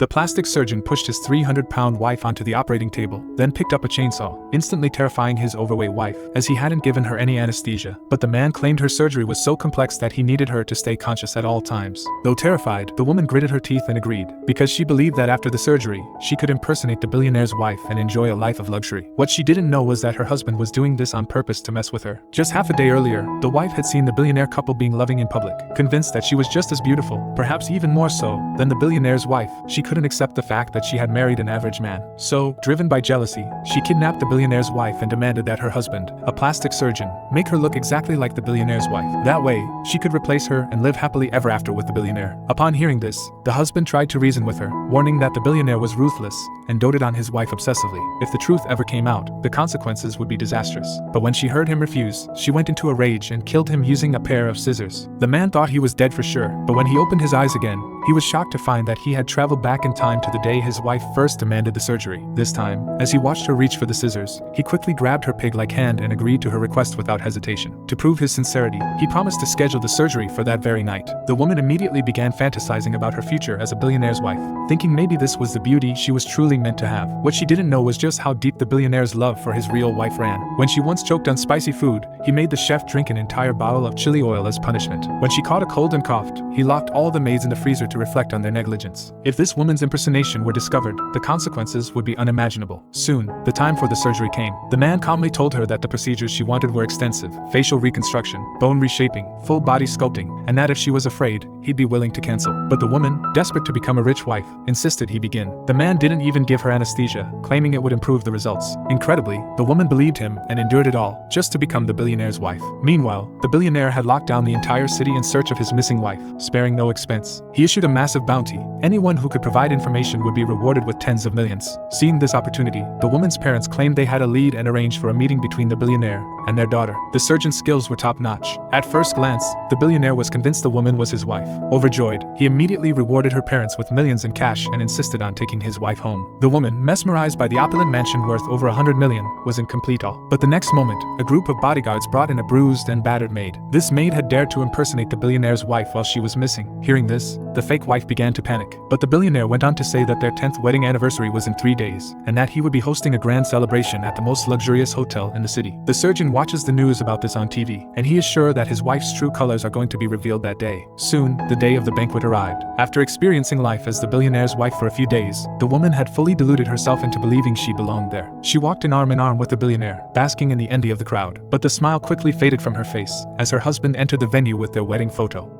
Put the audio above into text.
The plastic surgeon pushed his 300-pound wife onto the operating table, then picked up a chainsaw, instantly terrifying his overweight wife, as he hadn't given her any anesthesia. But the man claimed her surgery was so complex that he needed her to stay conscious at all times. Though terrified, the woman gritted her teeth and agreed, because she believed that after the surgery, she could impersonate the billionaire's wife and enjoy a life of luxury. What she didn't know was that her husband was doing this on purpose to mess with her. Just half a day earlier, the wife had seen the billionaire couple being loving in public, convinced that she was just as beautiful, perhaps even more so, than the billionaire's wife. She couldn't accept the fact that she had married an average man. So, driven by jealousy, she kidnapped the billionaire's wife and demanded that her husband, a plastic surgeon, make her look exactly like the billionaire's wife. That way, she could replace her and live happily ever after with the billionaire. Upon hearing this, the husband tried to reason with her, warning that the billionaire was ruthless and doted on his wife obsessively. If the truth ever came out, the consequences would be disastrous. But when she heard him refuse, she went into a rage and killed him using a pair of scissors. The man thought he was dead for sure, but when he opened his eyes again, he was shocked to find that he had traveled back in time to the day his wife first demanded the surgery. This time, as he watched her reach for the scissors, he quickly grabbed her pig-like hand and agreed to her request without hesitation. To prove his sincerity, he promised to schedule the surgery for that very night. The woman immediately began fantasizing about her future as a billionaire's wife, thinking maybe this was the beauty she was truly meant to have. What she didn't know was just how deep the billionaire's love for his real wife ran. When she once choked on spicy food, he made the chef drink an entire bottle of chili oil as punishment. When she caught a cold and coughed, he locked all the maids in the freezer to reflect on their negligence. If this woman's impersonation were discovered, the consequences would be unimaginable. Soon, the time for the surgery came. The man calmly told her that the procedures she wanted were extensive: facial reconstruction, bone reshaping, full body sculpting, and that if she was afraid, he'd be willing to cancel. But the woman, desperate to become a rich wife, insisted he begin. The man didn't even give her anesthesia, claiming it would improve the results. Incredibly, the woman believed him and endured it all, just to become the billionaire's wife. Meanwhile, the billionaire had locked down the entire city in search of his missing wife, sparing no expense. He issued a massive bounty. Anyone who could provide information would be rewarded with tens of millions. Seeing this opportunity, the woman's parents claimed they had a lead and arranged for a meeting between the billionaire and their daughter. The surgeon's skills were top-notch. At first glance, the billionaire was convinced the woman was his wife. Overjoyed, he immediately rewarded her parents with millions in cash and insisted on taking his wife home. The woman, mesmerized by the opulent mansion worth over 100 million, was in complete awe. But the next moment, a group of bodyguards brought in a bruised and battered maid. This maid had dared to impersonate the billionaire's wife while she was missing. Hearing this, the fake wife began to panic. But the billionaire went on to say that their 10th wedding anniversary was in 3 days, and that he would be hosting a grand celebration at the most luxurious hotel in the city. The surgeon watches the news about this on TV, and he is sure that his wife's true colors are going to be revealed that day. Soon, the day of the banquet arrived. After experiencing life as the billionaire's wife for a few days, the woman had fully deluded herself into believing she belonged there. She walked in arm with the billionaire, basking in the envy of the crowd. But the smile quickly faded from her face as her husband entered the venue with their wedding photo.